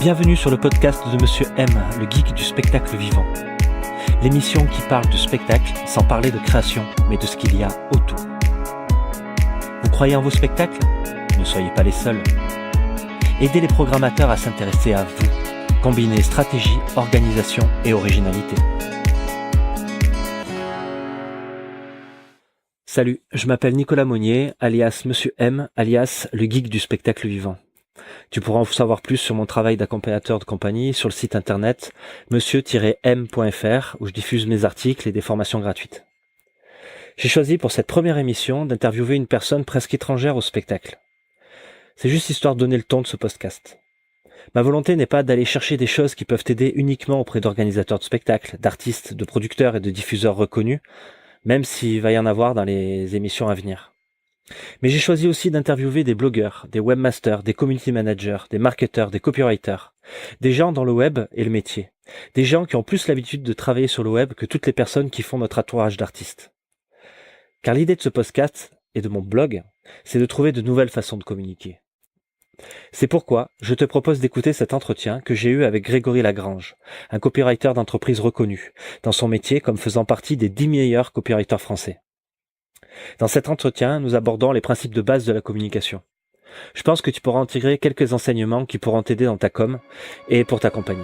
Bienvenue sur le podcast de Monsieur M, le geek du spectacle vivant. L'émission qui parle du spectacle sans parler de création, mais de ce qu'il y a autour. Vous croyez en vos spectacles ? Ne soyez pas les seuls. Aidez les programmateurs à s'intéresser à vous. Combinez stratégie, organisation et originalité. Salut, je m'appelle Nicolas Monnier, alias Monsieur M, alias le geek du spectacle vivant. Tu pourras en savoir plus sur mon travail d'accompagnateur de compagnie sur le site internet monsieur-m.fr où je diffuse mes articles et des formations gratuites. J'ai choisi pour cette première émission d'interviewer une personne presque étrangère au spectacle. C'est juste histoire de donner le ton de ce podcast. Ma volonté n'est pas d'aller chercher des choses qui peuvent t'aider uniquement auprès d'organisateurs de spectacles, d'artistes, de producteurs et de diffuseurs reconnus, même s'il va y en avoir dans les émissions à venir. Mais j'ai choisi aussi d'interviewer des blogueurs, des webmasters, des community managers, des marketeurs, des copywriters, des gens dans le web et le métier, des gens qui ont plus l'habitude de travailler sur le web que toutes les personnes qui font notre entourage d'artistes. Car l'idée de ce podcast et de mon blog, c'est de trouver de nouvelles façons de communiquer. C'est pourquoi je te propose d'écouter cet entretien que j'ai eu avec Grégory Lagrange, un copywriter d'entreprise reconnu, dans son métier comme faisant partie des 10 meilleurs copywriters français. Dans cet entretien, nous abordons les principes de base de la communication. Je pense que tu pourras en tirer quelques enseignements qui pourront t'aider dans ta com et pour ta compagnie.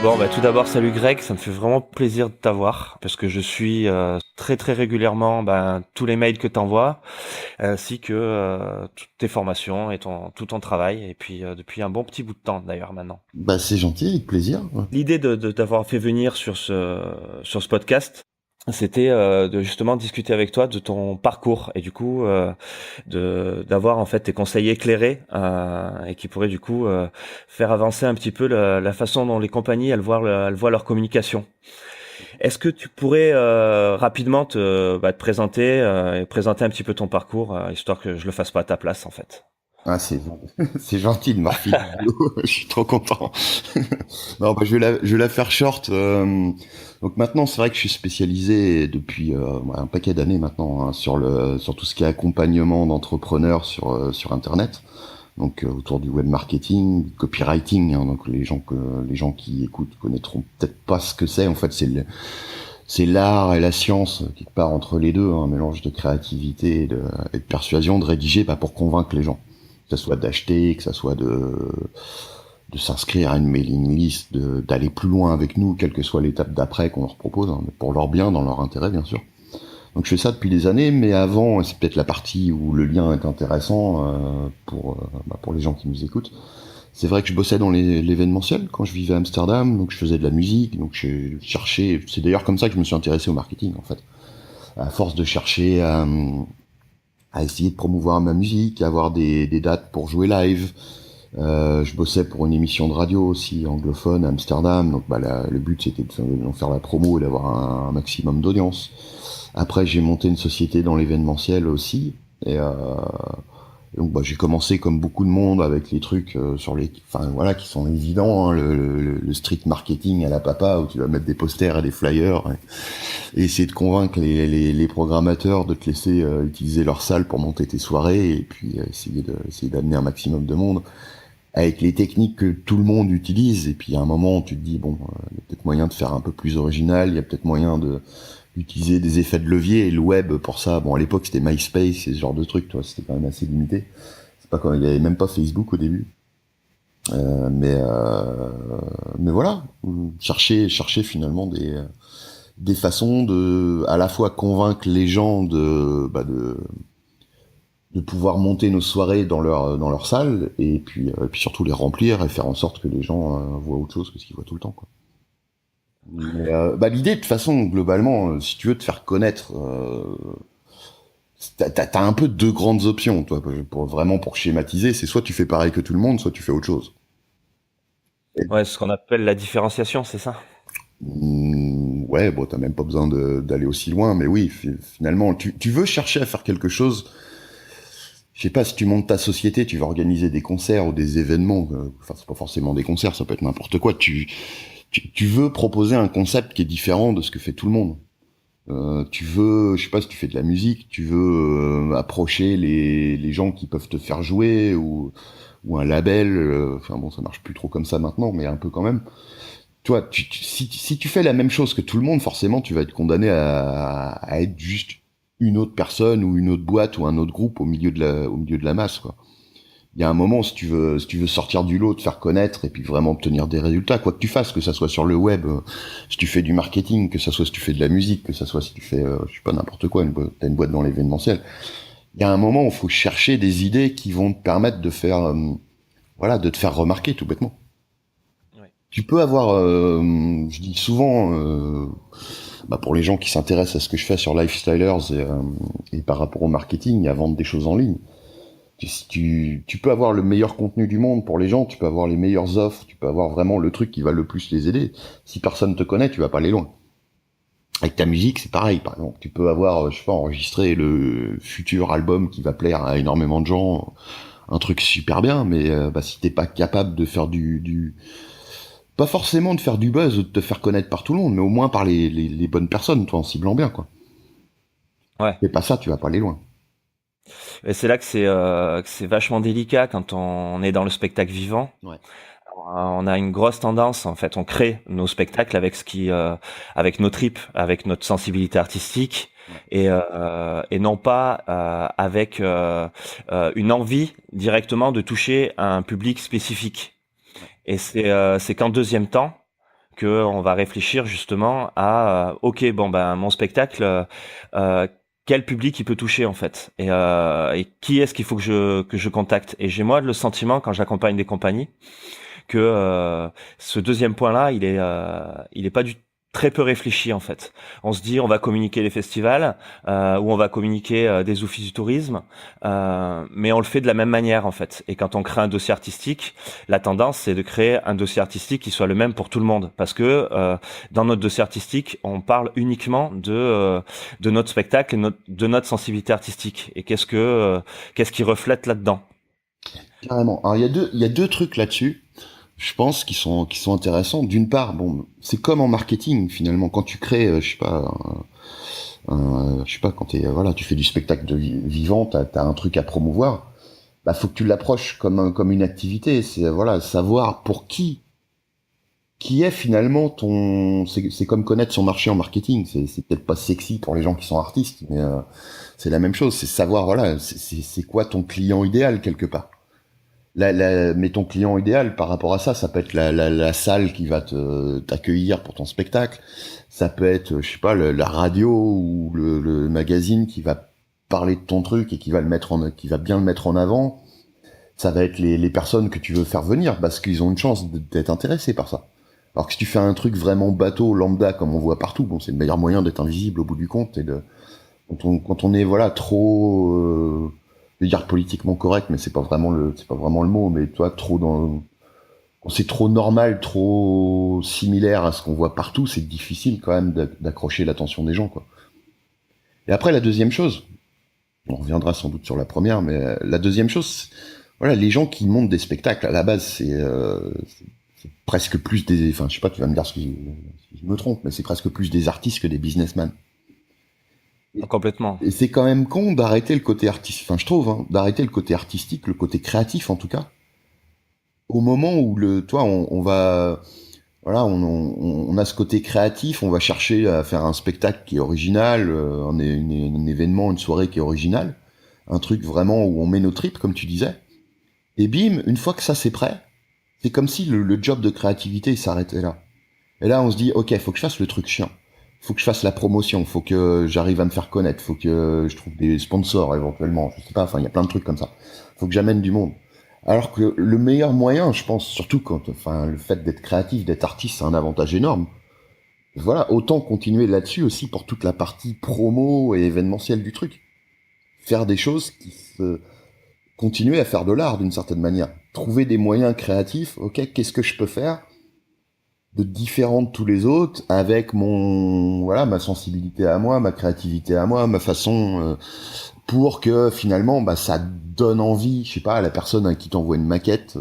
Bon, tout d'abord, salut Greg, ça me fait vraiment plaisir de t'avoir parce que je suis très régulièrement tous les mails que t'envoies ainsi que toutes tes formations et tout ton travail et puis depuis un bon petit bout de temps d'ailleurs maintenant. C'est gentil, avec plaisir. Ouais. L'idée de t'avoir fait venir sur ce podcast, c'était de justement discuter avec toi de ton parcours et du coup d'avoir en fait tes conseils éclairés et qui pourraient du coup faire avancer un petit peu la façon dont les compagnies elles voient leur communication. Est-ce que tu pourrais rapidement te présenter et présenter un petit peu ton parcours histoire que je le fasse pas à ta place en fait. Ah, c'est gentil de m'enfiler. Je suis trop content. Non, je vais la faire short. Donc maintenant, c'est vrai que je suis spécialisé depuis un paquet d'années maintenant sur tout ce qui est accompagnement d'entrepreneurs sur Internet. Donc autour du web marketing, du copywriting. Donc les gens qui écoutent connaîtront peut-être pas ce que c'est. En fait, c'est l'art et la science quelque part entre les deux, un mélange de créativité et de persuasion, de rédiger pour convaincre les gens. Que ça soit d'acheter, que ça soit de s'inscrire à une mailing list, d'aller plus loin avec nous, quelle que soit l'étape d'après qu'on leur propose, mais pour leur bien, dans leur intérêt bien sûr. Donc je fais ça depuis des années, mais avant, c'est peut-être la partie où le lien est intéressant pour les gens qui nous écoutent. C'est vrai que je bossais dans l'événementiel quand je vivais à Amsterdam, donc je faisais de la musique, donc je cherchais, c'est d'ailleurs comme ça que je me suis intéressé au marketing en fait. À force de chercher à essayer de promouvoir ma musique, à avoir des dates pour jouer live. Je bossais pour une émission de radio aussi anglophone à Amsterdam, donc le but c'était d'en faire la promo et d'avoir un maximum d'audience. Après j'ai monté une société dans l'événementiel aussi, et donc j'ai commencé comme beaucoup de monde avec les trucs qui sont évidents, le street marketing à la papa où tu vas mettre des posters et des flyers et essayer de convaincre les programmateurs de te laisser utiliser leur salle pour monter tes soirées et puis essayer d'amener un maximum de monde avec les techniques que tout le monde utilise. Et puis à un moment tu te dis il y a peut-être moyen de faire un peu plus original, il y a peut-être moyen d'utiliser des effets de levier et le web pour ça. À l'époque c'était MySpace et ce genre de trucs, c'était quand même assez limité. C'est pas quand il y avait même pas Facebook au début. Mais voilà, chercher finalement des façons de à la fois convaincre les gens de pouvoir monter nos soirées dans leur salle et puis surtout les remplir et faire en sorte que les gens voient autre chose que ce qu'ils voient tout le temps quoi. Mais, l'idée de toute façon globalement si tu veux te faire connaître t'as un peu deux grandes options toi pour schématiser, c'est soit tu fais pareil que tout le monde, soit tu fais autre chose. Ouais, ce qu'on appelle la différenciation, c'est ça. Ouais, t'as même pas besoin d'aller aussi loin, mais oui, finalement, tu veux chercher à faire quelque chose. Je sais pas, si tu montes ta société, tu vas organiser des concerts ou des événements. C'est pas forcément des concerts, ça peut être n'importe quoi. tu veux proposer un concept qui est différent de ce que fait tout le monde. Tu veux, je sais pas, si tu fais de la musique, tu veux approcher les gens qui peuvent te faire jouer ou un label. Enfin bon, ça marche plus trop comme ça maintenant, mais un peu quand même. Toi, si tu fais la même chose que tout le monde, forcément, tu vas être condamné à être juste une autre personne ou une autre boîte ou un autre groupe au milieu de la masse, quoi. Il y a un moment, si tu veux sortir du lot, te faire connaître et puis vraiment obtenir des résultats, quoi que tu fasses, que ça soit sur le web, si tu fais du marketing, que ça soit si tu fais de la musique, que ça soit si tu fais, je sais pas, n'importe quoi, t'as une boîte dans l'événementiel. Il y a un moment où il faut chercher des idées qui vont te permettre de faire, voilà, de te faire remarquer tout bêtement. Ouais. Tu peux avoir, je dis souvent, pour les gens qui s'intéressent à ce que je fais sur Lifestylers et par rapport au marketing, à vendre des choses en ligne. Tu peux avoir le meilleur contenu du monde pour les gens, tu peux avoir les meilleures offres, tu peux avoir vraiment le truc qui va le plus les aider. Si personne te connaît, tu vas pas aller loin. Avec ta musique, c'est pareil. Par exemple, tu peux avoir, je sais pas, enregistré le futur album qui va plaire à énormément de gens, un truc super bien, mais si t'es pas capable de faire pas forcément de faire du buzz ou de te faire connaître par tout le monde, mais au moins par les bonnes personnes, toi, en ciblant bien, quoi. Ouais. Et pas ça, tu vas pas aller loin. Et c'est là que c'est vachement délicat quand on est dans le spectacle vivant. Ouais. On a une grosse tendance, en fait, on crée nos spectacles avec avec nos tripes, avec notre sensibilité artistique, et non pas avec une envie directement de toucher un public spécifique. Et c'est qu'en deuxième temps que on va réfléchir justement à ok, bon ben mon spectacle, euh, quel public il peut toucher en fait, et qui est-ce qu'il faut que je contacte. Et j'ai moi le sentiment quand j'accompagne des compagnies que ce deuxième point-là, il est pas du très peu réfléchi en fait. On se dit on va communiquer les festivals ou on va communiquer des offices du tourisme, mais on le fait de la même manière en fait. Et quand on crée un dossier artistique, la tendance c'est de créer un dossier artistique qui soit le même pour tout le monde, parce que dans notre dossier artistique, on parle uniquement de notre spectacle et de notre sensibilité artistique. Et qu'est-ce qui reflète là-dedans? Carrément. Alors il y a deux trucs là-dessus, je pense, qui sont intéressants. D'une part, bon, c'est comme en marketing finalement. Quand tu crées, je sais pas, quand voilà, tu fais du spectacle vivant, t'as un truc à promouvoir. Bah, faut que tu l'approches comme une activité. C'est voilà, savoir pour qui est finalement c'est comme connaître son marché en marketing. C'est peut-être pas sexy pour les gens qui sont artistes, mais c'est la même chose. C'est savoir voilà, c'est quoi ton client idéal quelque part. Mais ton client idéal par rapport à ça, ça peut être la salle qui va t'accueillir pour ton spectacle, ça peut être, je sais pas, la radio ou le magazine qui va parler de ton truc et qui va qui va bien le mettre en avant. Ça va être les personnes que tu veux faire venir parce qu'ils ont une chance d'être intéressés par ça. Alors que si tu fais un truc vraiment bateau, lambda, comme on voit partout, bon, c'est le meilleur moyen d'être invisible au bout du compte quand on est voilà trop je vais dire politiquement correct, mais c'est pas vraiment le mot, mais toi quand c'est trop normal, trop similaire à ce qu'on voit partout, c'est difficile quand même d'accrocher l'attention des gens, quoi. Et après la deuxième chose, on reviendra sans doute sur la première, mais la deuxième chose, voilà, les gens qui montent des spectacles à la base, c'est presque plus enfin je sais pas, tu vas me dire si je me trompe, mais c'est presque plus des artistes que des businessmen. Complètement. Et c'est quand même con d'arrêter le côté artistique, enfin je trouve, hein, d'arrêter le côté artistique, le côté créatif en tout cas, au moment où on va, voilà, on a ce côté créatif, on va chercher à faire un spectacle qui est original, un événement, une soirée qui est originale, un truc vraiment où on met nos tripes, comme tu disais, et bim, une fois que ça c'est prêt, c'est comme si le job de créativité il s'arrêtait là. Et là on se dit, ok, faut que je fasse le truc chiant. Faut que je fasse la promotion, faut que j'arrive à me faire connaître, faut que je trouve des sponsors éventuellement, je sais pas, enfin il y a plein de trucs comme ça. Faut que j'amène du monde. Alors que le meilleur moyen, je pense, surtout le fait d'être créatif, d'être artiste, c'est un avantage énorme. Voilà, autant continuer là-dessus aussi pour toute la partie promo et événementielle du truc. Faire des choses continuer à faire de l'art d'une certaine manière. Trouver des moyens créatifs, ok, qu'est-ce que je peux faire de différent de tous les autres, avec ma sensibilité à moi, ma créativité à moi, ma façon, pour que finalement, ça donne envie, je sais pas, à la personne à qui t'envoie une maquette,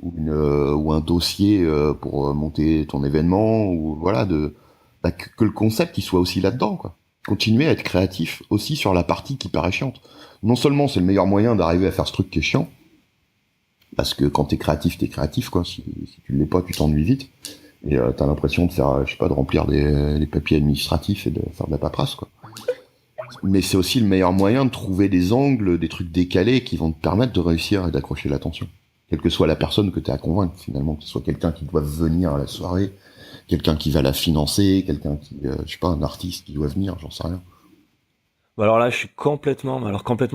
ou un dossier pour monter ton événement, ou voilà, que le concept il soit aussi là-dedans, quoi. Continuer à être créatif aussi sur la partie qui paraît chiante. Non seulement c'est le meilleur moyen d'arriver à faire ce truc qui est chiant, parce que quand t'es créatif, quoi. Si tu l'es pas, tu t'ennuies vite. Et t'as l'impression de faire, je sais pas, de remplir des papiers administratifs et de faire de la paperasse, quoi. Mais c'est aussi le meilleur moyen de trouver des angles, des trucs décalés qui vont te permettre de réussir et d'accrocher l'attention. Quelle que soit la personne que t'as à convaincre, finalement, que ce soit quelqu'un qui doit venir à la soirée, quelqu'un qui va la financer, quelqu'un qui, je sais pas, un artiste qui doit venir, j'en sais rien. Bah alors là, je suis complètement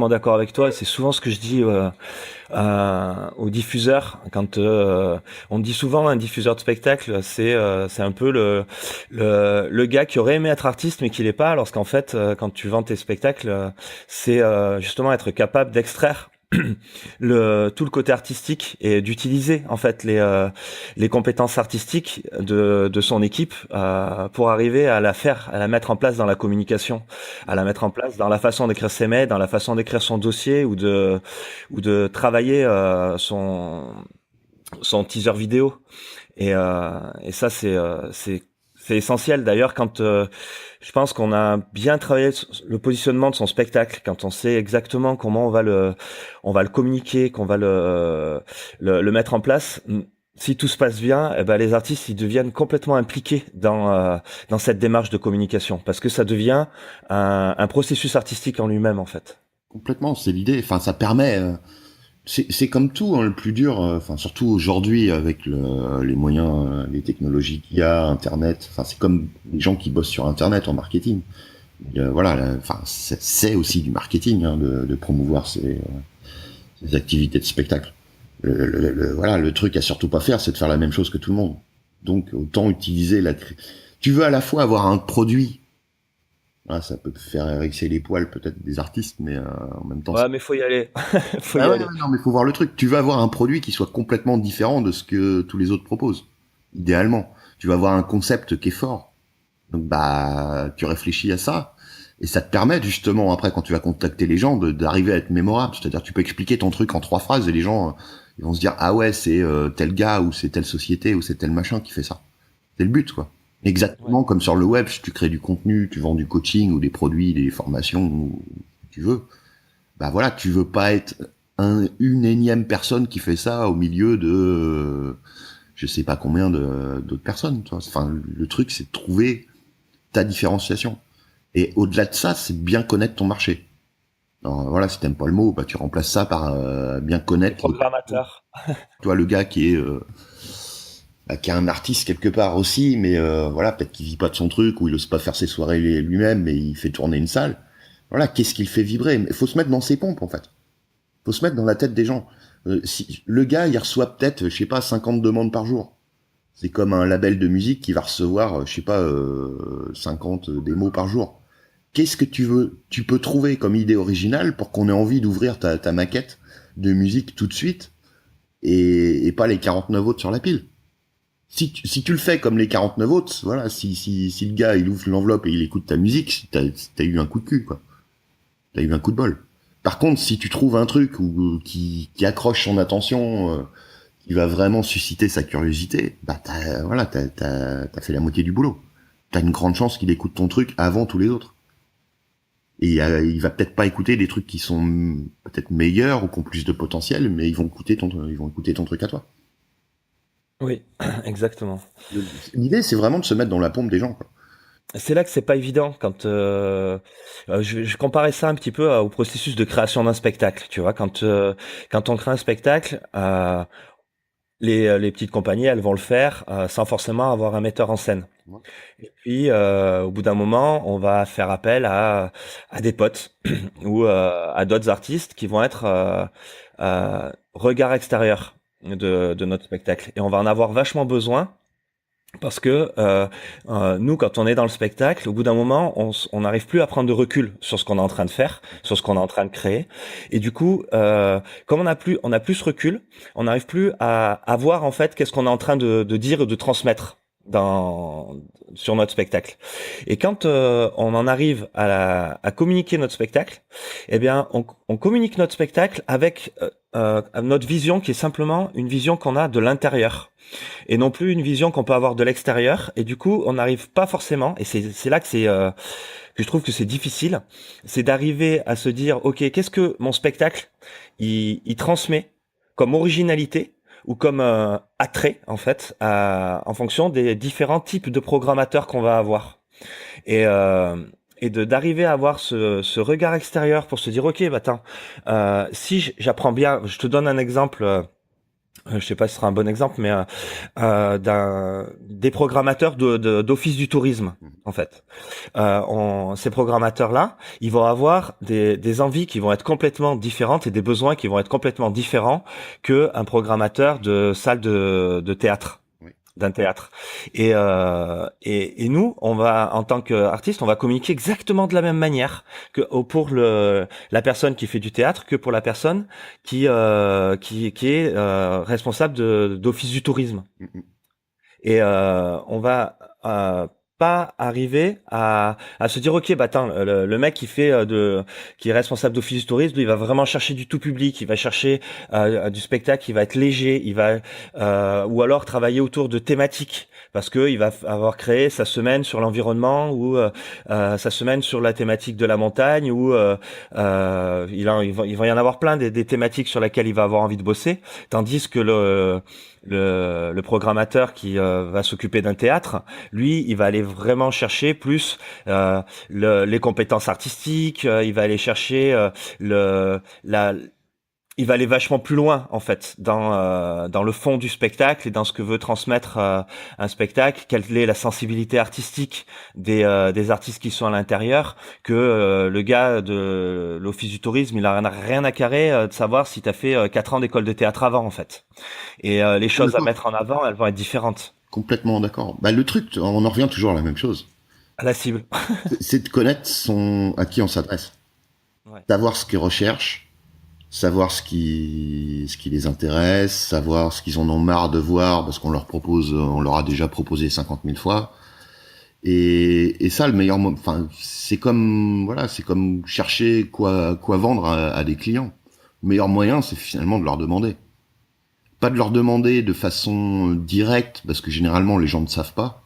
d'accord avec toi. C'est souvent ce que je dis aux diffuseurs. Quand on dit souvent un diffuseur de spectacle, c'est un peu le gars qui aurait aimé être artiste mais qui l'est pas. Lorsqu'en fait, quand tu vends tes spectacles, c'est justement être capable d'extraire tout le côté artistique et d'utiliser en fait les compétences artistiques de son équipe pour arriver à la mettre en place dans la communication, à la mettre en place dans la façon d'écrire ses mails, dans la façon d'écrire son dossier ou de travailler son teaser vidéo. Et ça c'est essentiel d'ailleurs quand je pense qu'on a bien travaillé le positionnement de son spectacle, quand on sait exactement comment on va le communiquer, qu'on va le mettre en place. Si tout se passe bien, eh ben les artistes ils deviennent complètement impliqués dans cette démarche de communication parce que ça devient un processus artistique en lui-même en fait. Complètement, c'est l'idée. Enfin, ça permet. C'est comme tout, hein, le plus dur. Enfin, surtout aujourd'hui avec les moyens, les technologies qu'il y a, Internet. Enfin, c'est comme les gens qui bossent sur Internet en marketing. Voilà. Enfin, c'est aussi du marketing hein, de promouvoir ces activités de spectacle. Voilà, le truc à surtout pas faire, c'est de faire la même chose que tout le monde. Donc, autant utiliser Tu veux à la fois avoir un produit. Ah, ça peut te faire hérisser les poils peut-être des artistes, mais en même temps. Ouais, mais faut y aller. Faut y Ah ouais, aller. ouais, non, mais faut voir le truc. Tu vas avoir un produit qui soit complètement différent de ce que tous les autres proposent. Idéalement, tu vas avoir un concept qui est fort. Donc bah, tu réfléchis à ça et ça te permet justement après quand tu vas contacter les gens d'arriver à être mémorable. C'est-à-dire tu peux expliquer ton truc en 3 phrases et les gens ils vont se dire ah ouais c'est tel gars ou c'est telle société ou c'est tel machin qui fait ça. C'est le but quoi. Ouais. Exactement comme sur le web, si tu crées du contenu, tu vends du coaching ou des produits, des formations, ou tu veux. Bah voilà, tu veux pas être une énième personne qui fait ça au milieu de je sais pas combien d'autres personnes. Tu vois. Enfin, le truc, c'est de trouver ta différenciation. Et au-delà de ça, c'est bien connaître ton marché. Alors, voilà, si t'aimes pas le mot, bah tu remplaces ça par bien Les connaître. programmateurs. Toi, le gars qui est un artiste quelque part aussi, mais voilà, peut-être qu'il vit pas de son truc ou il ose pas faire ses soirées lui-même, mais il fait tourner une salle. Voilà, qu'est-ce qu'il fait vibrer? Il faut se mettre dans ses pompes en fait. Faut se mettre dans la tête des gens. Si le gars, il reçoit peut-être, je sais pas, 50 demandes par jour. C'est comme un label de musique qui va recevoir, je sais pas, 50 démos par jour. Qu'est-ce que tu peux trouver comme idée originale pour qu'on ait envie d'ouvrir ta maquette de musique tout de suite et pas les 49 autres sur la pile. Si tu le fais comme les 49 autres, voilà, si le gars il ouvre l'enveloppe et il écoute ta musique, t'as eu un coup de cul, quoi. T'as eu un coup de bol. Par contre, si tu trouves un truc qui accroche son attention, qui va vraiment susciter sa curiosité, bah t'as fait la moitié du boulot. T'as une grande chance qu'il écoute ton truc avant tous les autres. Et il va peut-être pas écouter des trucs qui sont peut-être meilleurs ou qui ont plus de potentiel, mais ils vont écouter ton truc à toi. Oui, exactement. L'idée, c'est vraiment de se mettre dans la pompe des gens, quoi. C'est là que c'est pas évident quand je comparais ça un petit peu au processus de création d'un spectacle. Tu vois, quand on crée un spectacle, les petites compagnies elles vont le faire sans forcément avoir un metteur en scène. Ouais. Et puis au bout d'un moment, on va faire appel à des potes ou à d'autres artistes qui vont être regard extérieur de notre spectacle. Et on va en avoir vachement besoin. Parce que nous, quand on est dans le spectacle, au bout d'un moment, on n'arrive plus à prendre de recul sur ce qu'on est en train de faire, sur ce qu'on est en train de créer. Et du coup, comme on a plus ce recul, on n'arrive plus à voir en fait qu'est-ce qu'on est en train de dire et de transmettre dans sur notre spectacle. Et quand on en arrive à communiquer notre spectacle, eh bien, on communique notre spectacle avec notre vision qui est simplement une vision qu'on a de l'intérieur et non plus une vision qu'on peut avoir de l'extérieur. Et du coup, on n'arrive pas forcément, et c'est là que que je trouve que c'est difficile, c'est d'arriver à se dire, ok, qu'est-ce que mon spectacle il transmet comme originalité ou comme attrait en fait, en fonction des différents types de programmateurs qu'on va avoir. Et d'arriver à avoir ce regard extérieur pour se dire, ok, bah attends, si j'apprends bien, je te donne un exemple. Je sais pas si ce sera un bon exemple, mais des programmateurs d'office du tourisme, en fait. Ces programmateurs-là, ils vont avoir des envies qui vont être complètement différentes et des besoins qui vont être complètement différents que un programmateur de salle de théâtre. Oui. D'un théâtre. Et nous, on va, en tant qu'artiste, on va communiquer exactement de la même manière que pour la personne qui fait du théâtre, que pour la personne qui est responsable d'office du tourisme. Mhm. Et on va pas arriver à se dire, ok, bah attends, le mec qui fait qui est responsable d'office du tourisme, lui, il va vraiment chercher du tout public, il va chercher du spectacle, il va être léger, il va ou alors travailler autour de thématiques. Parce que il va avoir créé sa semaine sur l'environnement ou sa semaine sur la thématique de la montagne ou il va y en avoir plein des thématiques sur lesquelles il va avoir envie de bosser, tandis que le programmateur qui va s'occuper d'un théâtre, lui, il va aller vraiment chercher plus les compétences artistiques, il va aller chercher il va aller vachement plus loin en fait dans le fond du spectacle et dans ce que veut transmettre un spectacle, quelle est la sensibilité artistique des artistes qui sont à l'intérieur, que le gars de l'office du tourisme, il a rien à carrer de savoir si t'as fait 4 ans d'école de théâtre avant en fait. Et les choses à D'accord. mettre en avant, elles vont être différentes. Complètement d'accord. Bah, le truc, on en revient toujours à la même chose. À la cible. C'est de connaître à qui on s'adresse. Ouais. Savoir ce qu'ils recherchent, savoir ce qui les intéresse, savoir ce qu'ils en ont marre de voir parce qu'on leur propose, on leur a déjà proposé 50 000 fois. Et ça, le meilleur, enfin, c'est comme, voilà, c'est comme chercher quoi vendre à des clients. Le meilleur moyen, c'est finalement de leur demander. Pas de leur demander de façon directe, parce que généralement les gens ne savent pas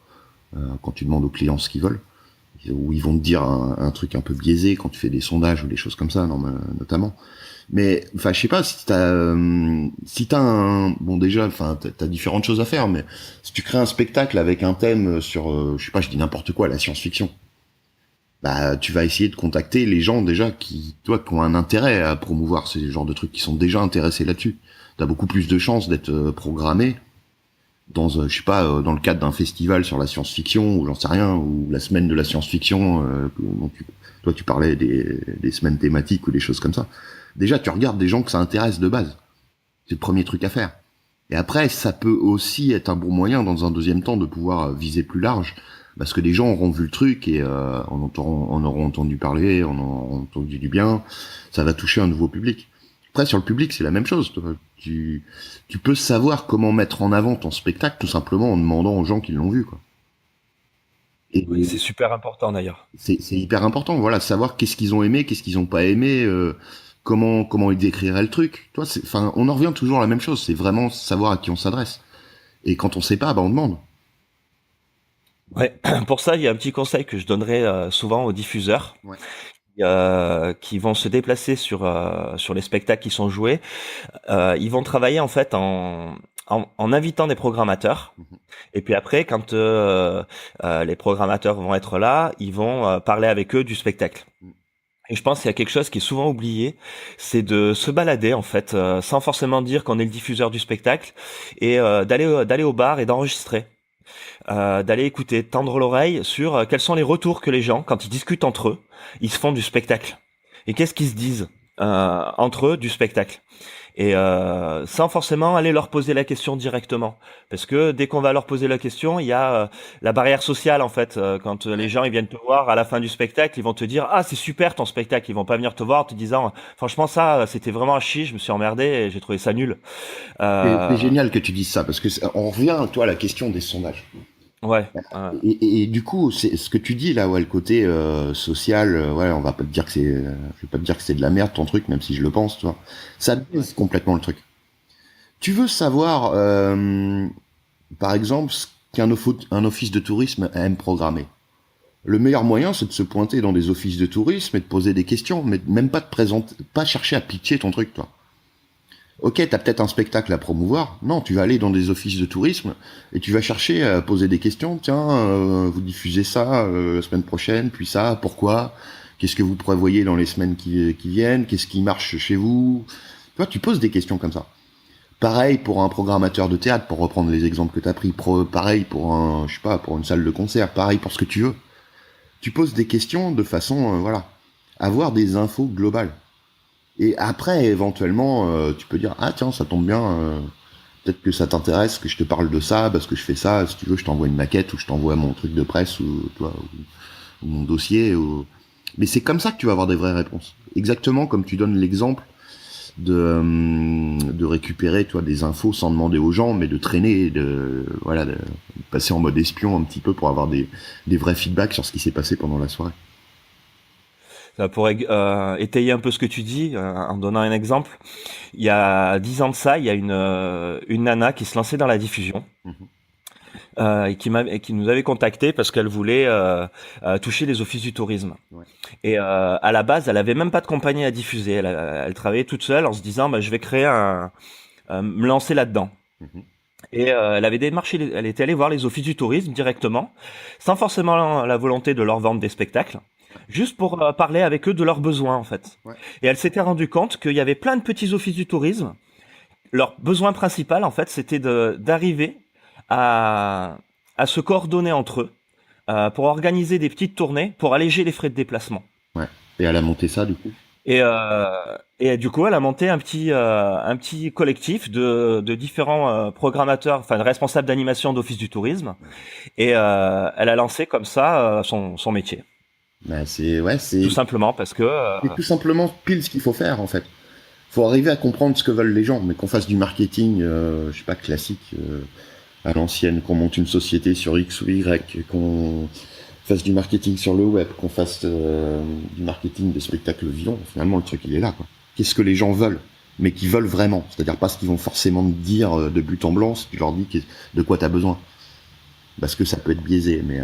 quand tu demandes aux clients ce qu'ils veulent, ou ils vont te dire un truc un peu biaisé quand tu fais des sondages ou des choses comme ça, notamment. Mais enfin, je sais pas si t'as bon déjà, enfin t'as différentes choses à faire, mais si tu crées un spectacle avec un thème sur, je sais pas, je dis n'importe quoi, la science-fiction, bah tu vas essayer de contacter les gens déjà qui ont un intérêt à promouvoir ces genres de trucs, qui sont déjà intéressés là-dessus. T'as beaucoup plus de chances d'être programmé dans, je sais pas, dans le cadre d'un festival sur la science-fiction ou j'en sais rien, ou la semaine de la science-fiction. Dont tu parlais des semaines thématiques ou des choses comme ça. Déjà, tu regardes des gens que ça intéresse de base. C'est le premier truc à faire. Et après, ça peut aussi être un bon moyen, dans un deuxième temps, de pouvoir viser plus large, parce que des gens auront vu le truc et en auront entendu parler, en auront entendu du bien. Ça va toucher un nouveau public. Après, sur le public, c'est la même chose. Tu peux savoir comment mettre en avant ton spectacle tout simplement en demandant aux gens qui l'ont vu, quoi. Et Oui, c'est super important d'ailleurs. c'est hyper important, voilà, savoir qu'est-ce qu'ils ont aimé, qu'est-ce qu'ils ont pas aimé, comment ils décriraient le truc. Toi, enfin, on en revient toujours à la même chose. C'est vraiment savoir à qui on s'adresse. Et quand on sait pas, bah on demande. Ouais. Pour ça, il y a un petit conseil que je donnerais souvent aux diffuseurs Ouais. qui vont se déplacer sur les spectacles qui sont joués. Ils vont travailler en fait en invitant des programmateurs. Mhm. Et puis après, quand les programmateurs vont être là, ils vont parler avec eux du spectacle. Mhm. Et je pense qu'il y a quelque chose qui est souvent oublié, c'est de se balader en fait, sans forcément dire qu'on est le diffuseur du spectacle, et d'aller au bar et d'enregistrer, d'aller écouter, tendre l'oreille sur quels sont les retours que les gens, quand ils discutent entre eux, ils se font du spectacle. Et qu'est-ce qu'ils se disent entre eux du spectacle. Et sans forcément aller leur poser la question directement, parce que dès qu'on va leur poser la question, il y a la barrière sociale en fait. Quand les gens ils viennent te voir à la fin du spectacle, ils vont te dire ah c'est super ton spectacle, ils vont pas venir te voir en te disant franchement ça c'était vraiment à chier, je me suis emmerdé et j'ai trouvé ça nul. C'est Euh, génial que tu dises ça, parce que on revient, toi, à la question des sondages. Ouais. Et du coup, c'est ce que tu dis là, ouais, le côté social, ouais, on va pas te dire que je vais pas te dire que c'est de la merde ton truc, même si je le pense, tu vois. Ça baisse complètement le truc. Tu veux savoir, par exemple, ce un office de tourisme aime programmer. Le meilleur moyen, c'est de se pointer dans des offices de tourisme et de poser des questions, mais même pas de présenter, pas chercher à pitcher ton truc, toi. Ok, t'as peut-être un spectacle à promouvoir. Non, tu vas aller dans des offices de tourisme et tu vas chercher à poser des questions. Tiens, vous diffusez ça la semaine prochaine, puis ça, pourquoi? Qu'est-ce que vous prévoyez dans les semaines qui viennent? Qu'est-ce qui marche chez vous? Tu vois, tu poses des questions comme ça. Pareil pour un programmateur de théâtre, pour reprendre les exemples que t'as pris. Pareil pour je sais pas, pour une salle de concert. Pareil pour ce que tu veux. Tu poses des questions de façon, voilà, avoir des infos globales. Et après, éventuellement, tu peux dire, ah tiens, ça tombe bien, peut-être que ça t'intéresse, que je te parle de ça, parce que je fais ça, si tu veux, je t'envoie une maquette, ou je t'envoie mon truc de presse, ou mon dossier. Mais c'est comme ça que tu vas avoir des vraies réponses. Exactement comme tu donnes l'exemple de récupérer, toi, des infos sans demander aux gens, mais de traîner, voilà, de passer en mode espion un petit peu pour avoir des vrais feedbacks sur ce qui s'est passé pendant la soirée. Ça pourrait étayer un peu ce que tu dis en donnant un exemple. Il y a 10 ans de ça, il y a une nana qui se lançait dans la diffusion. Mhm. Et qui nous avait contacté parce qu'elle voulait toucher les offices du tourisme. Ouais. Et à la base, elle avait même pas de compagnie à diffuser. Elle travaillait toute seule en se disant, bah, je vais créer me lancer là-dedans. Mhm. Et elle avait démarché, elle était allée voir les offices du tourisme directement, sans forcément la volonté de leur vendre des spectacles, juste pour parler avec eux de leurs besoins en fait. Ouais. Et elle s'était rendue compte qu'il y avait plein de petits offices du tourisme. Leur besoin principal en fait, c'était d'arriver à se coordonner entre eux pour organiser des petites tournées pour alléger les frais de déplacement. Ouais. Et elle a monté ça, du coup. Et du coup, elle a monté un petit collectif de différents programmateurs, enfin responsables d'animation d'office du tourisme, et elle a lancé comme ça son métier, Bah, ouais, tout simplement parce que c'est tout simplement pile ce qu'il faut faire, en fait. Faut arriver à comprendre ce que veulent les gens, mais qu'on fasse du marketing, je sais pas, classique, à l'ancienne, qu'on monte une société sur X ou Y, qu'on fasse du marketing sur le web, qu'on fasse du marketing de spectacles vivants. Finalement, le truc, il est là, quoi. Qu'est-ce que les gens veulent, mais qu'ils veulent vraiment. C'est-à-dire pas ce qu'ils vont forcément te dire de but en blanc si tu leur dis de quoi t'as besoin. Parce que ça peut être biaisé, mais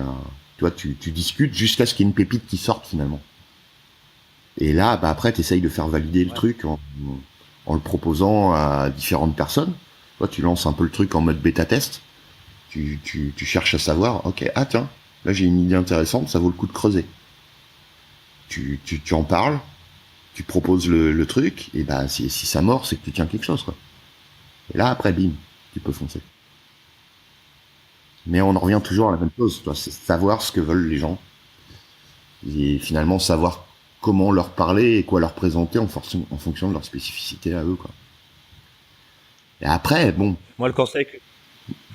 tu vois, tu discutes jusqu'à ce qu'il y ait une pépite qui sorte, finalement. Et là, bah après, t'essayes de faire valider le ouais. truc en le proposant à différentes personnes. Toi, tu lances un peu le truc en mode bêta-test. Tu cherches à savoir, ok, ah tiens, là j'ai une idée intéressante, ça vaut le coup de creuser. Tu en parles, tu proposes le truc, et bah si ça mord, c'est que tu tiens quelque chose, quoi. Et là, après, bim, tu peux foncer. Mais on en revient toujours à la même chose, toi, c'est savoir ce que veulent les gens. Et finalement, savoir comment leur parler et quoi leur présenter en fonction de leur spécificité à eux, quoi. Et après, bon, Moi, le conseil,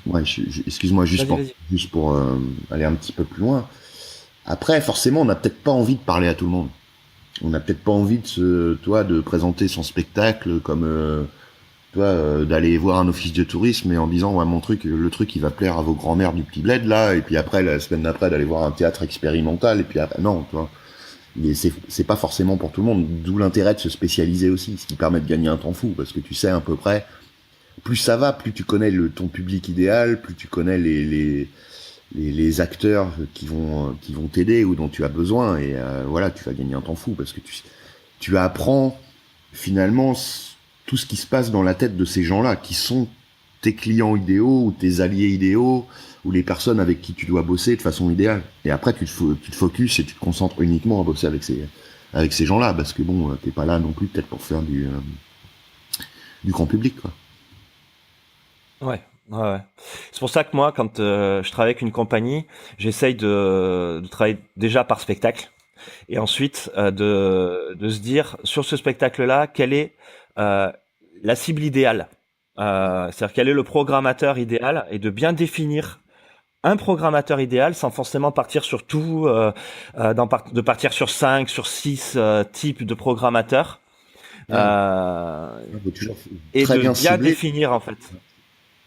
ouais, excuse-moi, vas-y, vas-y. juste pour aller un petit peu plus loin. Après, forcément, on n'a peut-être pas envie de parler à tout le monde. On n'a peut-être pas envie de présenter son spectacle comme, d'aller voir un office de tourisme et en disant, ouais, le truc, il va plaire à vos grands-mères du Petit Bled, là, et puis après, la semaine d'après, d'aller voir un théâtre expérimental, et puis après, non, tu vois. C'est pas forcément pour tout le monde, d'où l'intérêt de se spécialiser aussi, ce qui permet de gagner un temps fou, parce que tu sais à peu près, plus ça va, plus tu connais ton public idéal, plus tu connais les acteurs qui vont t'aider ou dont tu as besoin, et voilà, tu vas gagner un temps fou, parce que tu apprends finalement tout ce qui se passe dans la tête de ces gens-là, qui sont tes clients idéaux, ou tes alliés idéaux, ou les personnes avec qui tu dois bosser de façon idéale. Et après, tu te focuses et tu te concentres uniquement à bosser avec ces gens-là, parce que bon, t'es pas là non plus peut-être pour faire du grand public, quoi. Ouais, ouais, ouais. C'est pour ça que moi, quand je travaille avec une compagnie, j'essaye de travailler déjà par spectacle et ensuite de se dire sur ce spectacle-là, quelle est euh, la cible idéale. C'est-à-dire quel est le programmateur idéal et de bien définir un programmateur idéal sans forcément partir sur tout, de partir sur 5, sur 6 types de programmateurs Ouais, euh, il faut toujours et très de bien bien cibler. définir en fait.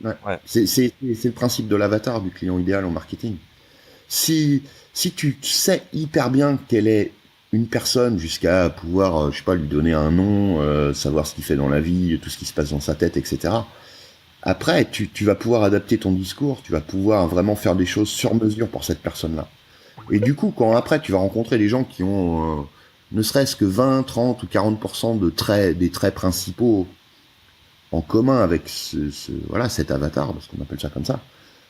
Ouais. Ouais. C'est le principe de l'avatar du client idéal en marketing. Si tu sais hyper bien quelle est une personne jusqu'à pouvoir, je sais pas, lui donner un nom, savoir ce qu'il fait dans la vie, tout ce qui se passe dans sa tête, etc. Après, tu vas pouvoir adapter ton discours, tu vas pouvoir vraiment faire des choses sur mesure pour cette personne-là. Et du coup, quand après tu vas rencontrer des gens qui ont ne serait-ce que 20, 30 ou 40% des traits principaux en commun avec voilà, cet avatar, parce qu'on appelle ça comme ça,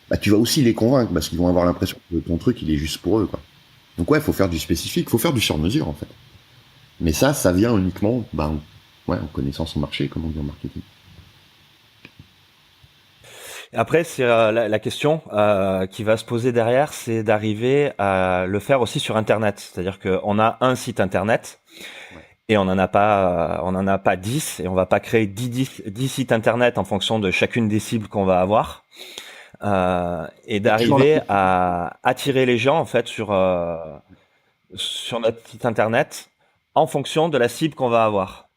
bah, tu vas aussi les convaincre parce qu'ils vont avoir l'impression que ton truc il est juste pour eux, quoi. Donc ouais, faut faire du spécifique, faut faire du sur-mesure en fait. Mais ça vient uniquement, ouais, en connaissant son marché, comme on dit en marketing. Après, c'est la question qui va se poser derrière, c'est d'arriver à le faire aussi sur Internet. C'est-à-dire qu'on a un site Internet Ouais. et on en a pas 10 et on va pas créer 10 sites Internet en fonction de chacune des cibles qu'on va avoir. Et T'as toujours la d'arriver à attirer les gens en fait sur notre site Internet en fonction de la cible qu'on va avoir.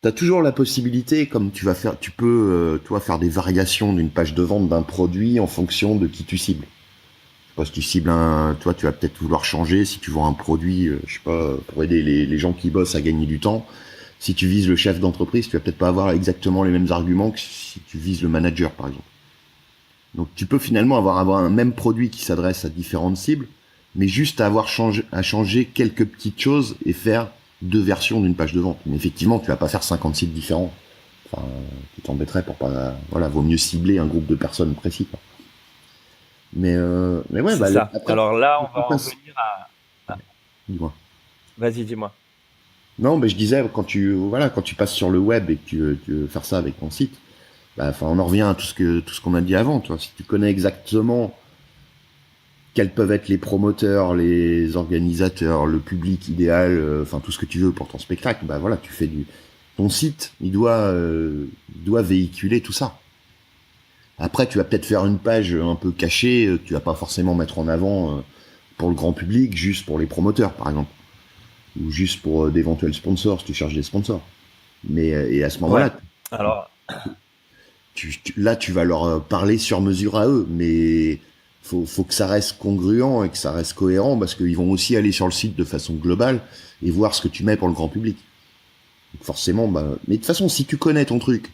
T'as toujours la possibilité, comme tu peux, toi, faire des variations d'une page de vente d'un produit en fonction de qui tu cibles. Je sais pas, si tu cibles toi, tu vas peut-être vouloir changer si tu vends un produit, je sais pas, pour aider les gens qui bossent à gagner du temps. Si tu vises le chef d'entreprise, tu vas peut-être pas avoir exactement les mêmes arguments que si tu vises le manager, par exemple. Donc, tu peux finalement avoir un même produit qui s'adresse à différentes cibles, mais juste à changer quelques petites choses et faire deux versions d'une page de vente. Mais effectivement, tu vas pas faire 50 sites différents. Enfin, tu t'embêterais pour pas, voilà, vaut mieux cibler un groupe de personnes précis, quoi. Mais ouais, C'est ça. après, Alors là, on va en venir à... dis-moi. Vas-y, dis-moi. Non, mais je disais, quand tu passes sur le web et que tu veux faire ça avec ton site, enfin, on en revient à tout ce qu'on a dit avant, toi. Si tu connais exactement quels peuvent être les promoteurs, les organisateurs, le public idéal, enfin tout ce que tu veux pour ton spectacle, bah voilà, ton site, il doit véhiculer tout ça. Après, tu vas peut-être faire une page un peu cachée, que tu vas pas forcément mettre en avant pour le grand public, juste pour les promoteurs, par exemple, ou juste pour d'éventuels sponsors, si tu cherches des sponsors. Mais et à ce Ouais. moment-là, Alors, là, tu vas leur parler sur mesure à eux, mais faut que ça reste congruent et que ça reste cohérent parce qu'ils vont aussi aller sur le site de façon globale et voir ce que tu mets pour le grand public. Donc forcément, mais de toute façon, si tu connais ton truc,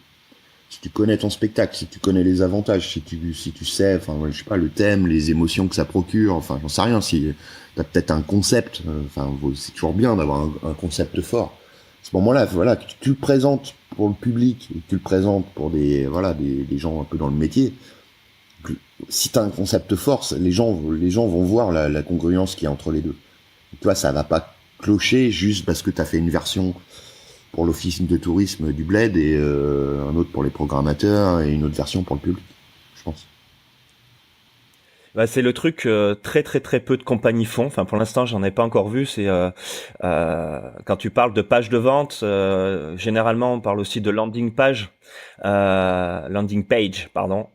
si tu connais ton spectacle, si tu connais les avantages, si tu sais, enfin, je sais pas, le thème, les émotions que ça procure, enfin, j'en sais rien, si t'as peut-être un concept, enfin, c'est toujours bien d'avoir un concept fort. À ce moment-là, voilà, que tu le présentes pour le public, et que tu le présentes pour des gens un peu dans le métier. Si t'as un concept fort, les gens vont voir la congruence qu'il y a entre les deux. Tu vois, ça va pas clocher juste parce que t'as fait une version pour l'office de tourisme du bled et un autre pour les programmateurs et une autre version pour le public, je pense. bah, c'est le truc très très très peu de compagnies font. Enfin, pour l'instant, j'en ai pas encore vu. C'est quand tu parles de page de vente, généralement on parle aussi de landing page, pardon.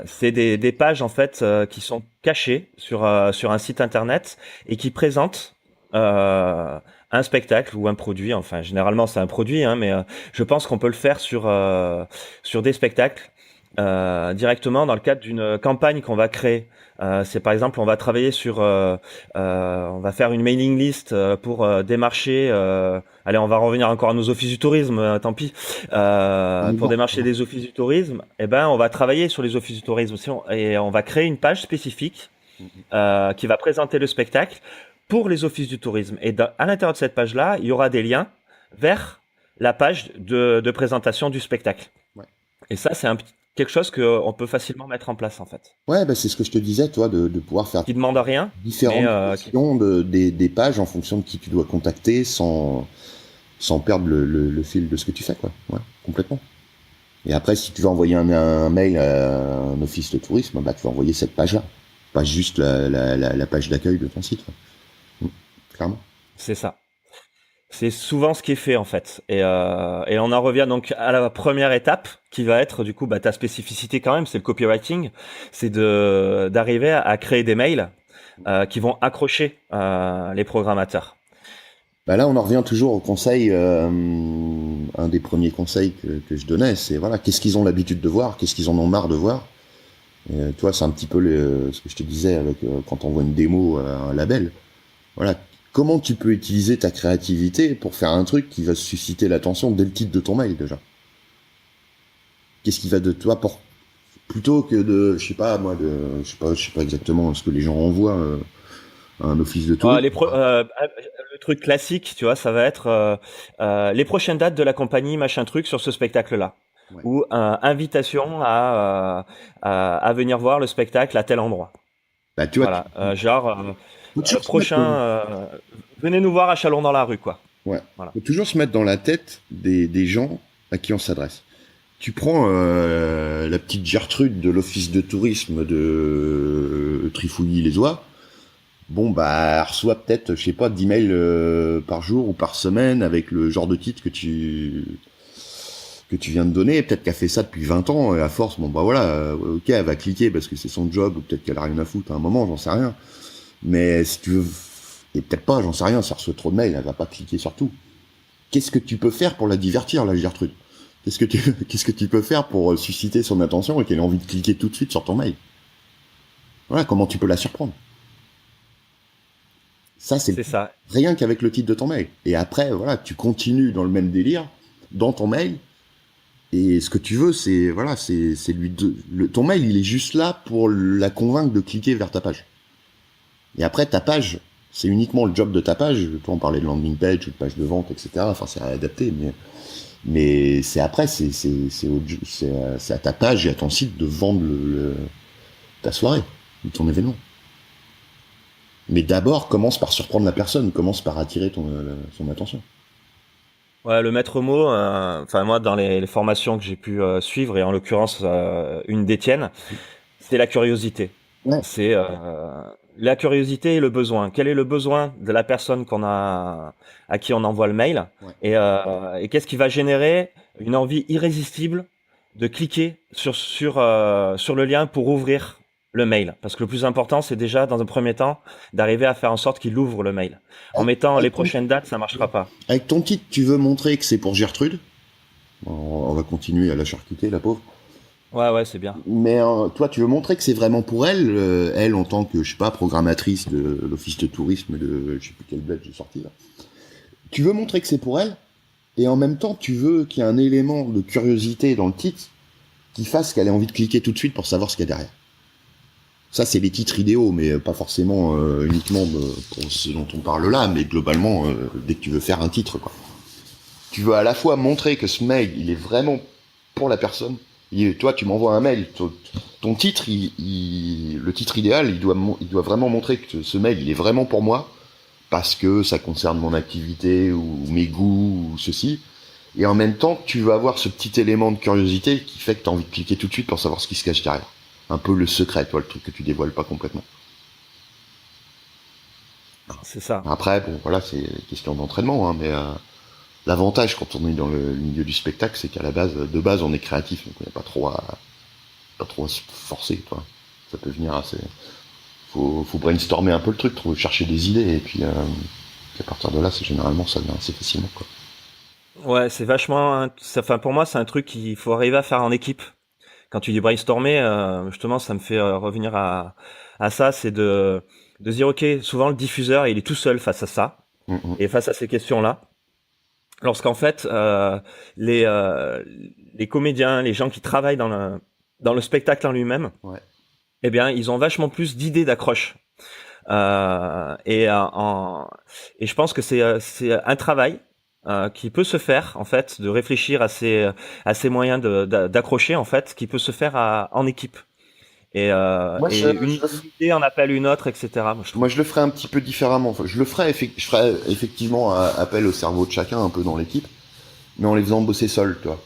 C'est des pages en fait qui sont cachées sur un site internet et qui présentent un spectacle ou un produit. Enfin, généralement c'est un produit, hein, mais je pense qu'on peut le faire sur des spectacles directement dans le cadre d'une campagne qu'on va créer. C'est par exemple, on va travailler on va faire une mailing list pour démarcher. Allez, on va revenir encore à nos offices du tourisme, tant pis. Pour démarcher des offices du tourisme, eh ben, on va travailler sur les offices du tourisme aussi et on va créer une page spécifique qui va présenter le spectacle pour les offices du tourisme. Et à l'intérieur de cette page-là, il y aura des liens vers la page de présentation du spectacle. Ouais. Et ça, c'est quelque chose qu'on peut facilement mettre en place, en fait. Ouais, c'est ce que je te disais, toi, de pouvoir faire Qui demande rien, mais différentes versions des pages en fonction de qui tu dois contacter sans perdre le fil de ce que tu fais, quoi. Ouais, complètement. Et après, si tu veux envoyer un mail à un office de tourisme, tu vas envoyer cette page-là. Pas juste la page d'accueil de ton site, quoi. Clairement. c'est ça. C'est souvent ce qui est fait en fait. Et on en revient donc à la première étape qui va être du coup ta spécificité quand même, c'est le copywriting, c'est d'arriver à créer des mails qui vont accrocher les programmateurs. Là, on en revient toujours au conseil un des premiers conseils que je donnais, c'est voilà, qu'est-ce qu'ils ont l'habitude de voir, qu'est-ce qu'ils en ont marre de voir. Et, tu vois, c'est un petit peu ce que je te disais avec quand on voit une démo à un label. Voilà, comment tu peux utiliser ta créativité pour faire un truc qui va susciter l'attention dès le titre de ton mail déjà. Qu'est-ce qui va de toi pour plutôt que de, je sais pas exactement ce que les gens envoient à un office de tourisme. Le truc classique, tu vois, ça va être les prochaines dates de la compagnie, machin truc, sur ce spectacle-là. Ouais. Ou invitation à venir voir le spectacle à tel endroit. Bah, tu vois, Voilà, genre faut toujours se mettre prochain, venez nous voir à Chalon dans la rue, quoi. ouais. Voilà. Faut toujours se mettre dans la tête des gens à qui on s'adresse. Tu prends la petite Gertrude de l'office de tourisme de Trifouilly-les-Oies. Bon, bah, elle reçoit peut-être, je sais pas, 10 mails par jour ou par semaine avec le genre de titre que tu viens de donner. Peut-être qu'elle fait ça depuis 20 ans et à force, bon, bah voilà, ok, elle va cliquer parce que c'est son job ou peut-être qu'elle a rien à foutre à un moment, j'en sais rien. Mais si tu veux, et peut-être pas, j'en sais rien, ça reçoit trop de mails, elle va pas cliquer sur tout. Qu'est-ce que tu peux faire pour la divertir, la Gertrude? Qu'est-ce que tu peux faire pour susciter son attention et qu'elle ait envie de cliquer tout de suite sur ton mail? Voilà, comment tu peux la surprendre? Ça, c'est ça. Rien qu'avec le titre de ton mail. Et après, voilà, tu continues dans le même délire, dans ton mail. Et ce que tu veux, c'est, voilà, c'est ton mail, il est juste là pour la convaincre de cliquer vers ta page. Et après, ta page, c'est uniquement le job de ta page. Toi, on parlait de landing page ou de page de vente, etc. Enfin, c'est adapté, mais c'est après, c'est à ta page et à ton site de vendre ta soirée ou ton événement. Mais d'abord, commence par surprendre la personne, commence par attirer son attention. Ouais, le maître mot, enfin moi dans les formations que j'ai pu suivre et en l'occurrence une des tiennes, c'est la curiosité. Ouais. C'est la curiosité et le besoin. Quel est le besoin de la personne à qui on envoie le mail, Ouais. et qu'est-ce qui va générer une envie irrésistible de cliquer sur le lien pour ouvrir le mail. Parce que le plus important, c'est déjà dans un premier temps d'arriver à faire en sorte qu'il ouvre le mail. En mettant les prochaines dates, ça marchera pas. Avec ton titre, tu veux montrer que c'est pour Gertrude. On va continuer à la charcuter, la pauvre. Ouais, c'est bien. Mais toi, tu veux montrer que c'est vraiment pour elle, elle en tant que, je sais pas, programmatrice de l'office de tourisme de, je sais plus quelle bled j'ai sorti là. Tu veux montrer que c'est pour elle, et en même temps, tu veux qu'il y ait un élément de curiosité dans le titre qui fasse qu'elle ait envie de cliquer tout de suite pour savoir ce qu'il y a derrière. Ça, c'est les titres idéaux, mais pas forcément uniquement pour ce dont on parle là, mais globalement, dès que tu veux faire un titre, quoi. Tu veux à la fois montrer que ce mail, il est vraiment pour la personne. Toi, tu m'envoies un mail, ton titre, le titre idéal, il doit vraiment montrer que ce mail, il est vraiment pour moi, parce que ça concerne mon activité, ou mes goûts, ou ceci. Et en même temps, tu vas avoir ce petit élément de curiosité qui fait que tu as envie de cliquer tout de suite pour savoir ce qui se cache derrière. Un peu le secret, toi, le truc que tu dévoiles pas complètement. C'est ça. Après, bon, voilà, c'est question d'entraînement, hein, mais l'avantage quand on est dans le milieu du spectacle, c'est qu'à la base, de base, on est créatif, donc on n'a pas trop à se forcer, toi. Ça peut venir assez. Faut brainstormer un peu le truc, chercher des idées, et puis à partir de là, généralement, ça vient assez facilement, quoi. Ouais, c'est vachement. Enfin, pour moi, c'est un truc qu'il faut arriver à faire en équipe. Quand tu dis brainstormer, justement, ça me fait revenir à ça, c'est de se dire, ok, souvent le diffuseur, il est tout seul face à ça, et face à ces questions-là. Lorsqu'en fait, les comédiens, les gens qui travaillent dans le spectacle en lui-même, ouais. Eh bien, ils ont vachement plus d'idées d'accroche. Et je pense que c'est un travail qui peut se faire, en fait, de réfléchir à ces moyens d'accrocher, en fait, qui peut se faire en équipe. Et une idée en appelle une autre, etc. Moi, je le ferais un petit peu différemment. Enfin, je ferais effectivement appel au cerveau de chacun, un peu dans l'équipe, mais en les faisant bosser seuls, tu vois.